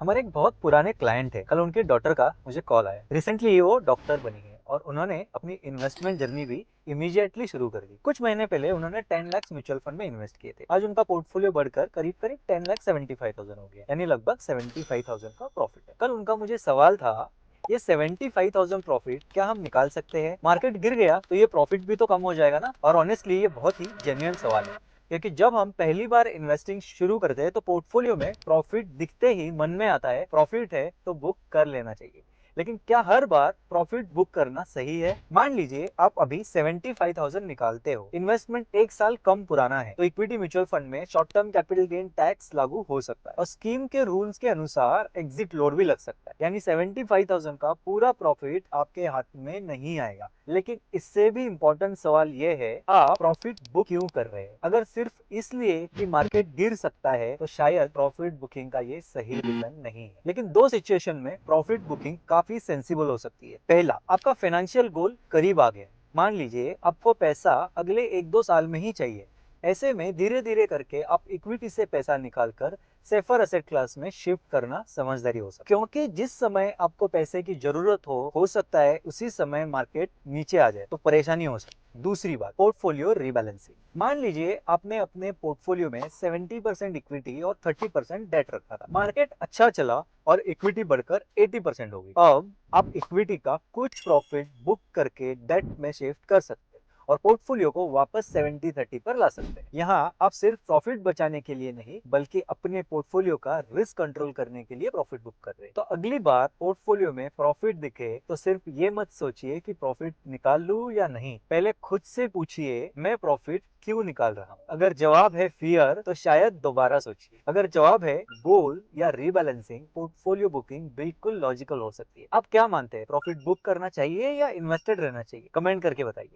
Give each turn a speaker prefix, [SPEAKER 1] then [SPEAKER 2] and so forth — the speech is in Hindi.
[SPEAKER 1] हमारे एक बहुत पुराने क्लाइंट थे। कल उनके डॉटर का मुझे कॉल आया। रिसेंटली वो डॉक्टर बनी है और उन्होंने अपनी इन्वेस्टमेंट जर्नी भी इमीडिएटली शुरू कर दी। कुछ महीने पहले उन्होंने 10 लाख म्यूचुअल फंड में इन्वेस्ट किए थे। आज उनका पोर्टफोलियो बढ़कर करीब करीब 10,75,000 हो गया, यानी लगभग 75,000 का प्रॉफिट है। कल उनका मुझे सवाल था, ये 75,000 प्रॉफिट क्या हम निकाल सकते हैं? मार्केट गिर गया तो ये प्रॉफिट भी तो कम हो जाएगा ना। और ऑनेस्टली ये बहुत ही जेन्युइन सवाल है, क्योंकि जब हम पहली बार इन्वेस्टिंग शुरू करते हैं तो पोर्टफोलियो में प्रॉफिट दिखते ही मन में आता है प्रॉफिट है तो बुक कर लेना चाहिए। लेकिन क्या हर बार प्रॉफिट बुक करना सही है? मान लीजिए आप अभी 75,000 निकालते हो, इन्वेस्टमेंट एक साल कम पुराना है, तो इक्विटी म्यूचुअल फंड में short term capital gain tax लागू हो सकता है और स्कीम के रूल्स के अनुसार एग्जिट लोड भी लग सकता है। यानी 75,000 का पूरा प्रॉफिट आपके हाथ में नहीं आएगा। लेकिन इससे भी इम्पोर्टेंट सवाल ये है, आप प्रॉफिट बुक क्यों कर रहे हैं? अगर सिर्फ इसलिए कि मार्केट गिर सकता है तो शायद प्रॉफिट बुकिंग का ये सही रीजन नहीं है। लेकिन दो सिचुएशन में प्रॉफिट बुकिंग काफी सेंसिबल हो सकती है। पहला, आपका फाइनेंशियल गोल करीब आ गया। मान लीजिए आपको पैसा अगले 1-2 साल में ही चाहिए। ऐसे में धीरे धीरे करके आप इक्विटी से पैसा निकालकर सेफर एसेट क्लास में शिफ्ट करना समझदारी हो सकता है, क्योंकि जिस समय आपको पैसे की जरूरत हो सकता है उसी समय मार्केट नीचे आ जाए तो परेशानी हो सकती है। दूसरी बात, पोर्टफोलियो रीबैलेंसिंग। मान लीजिए आपने अपने पोर्टफोलियो में 70% इक्विटी और 30% डेट रखा था। मार्केट अच्छा चला और इक्विटी बढ़कर 80% हो गई। अब आप इक्विटी का कुछ प्रॉफिट बुक करके डेट में शिफ्ट कर सकते हैं और पोर्टफोलियो को वापस 70-30 पर ला सकते हैं। यहाँ आप सिर्फ प्रॉफिट बचाने के लिए नहीं बल्कि अपने पोर्टफोलियो का रिस्क कंट्रोल करने के लिए प्रॉफिट बुक कर रहे हैं। तो अगली बार पोर्टफोलियो में प्रॉफिट दिखे तो सिर्फ ये मत सोचिए कि प्रॉफिट निकाल लूं या नहीं, पहले खुद से पूछिए मैं प्रॉफिट क्यों निकाल रहा हूँ। अगर जवाब है फियर तो शायद दोबारा सोचिए। अगर जवाब है गोल या रीबैलेंसिंग, पोर्टफोलियो बुकिंग बिल्कुल लॉजिकल हो सकती है। आप क्या मानते हैं, प्रॉफिट बुक करना चाहिए या इन्वेस्टेड रहना चाहिए? कमेंट करके बताइए।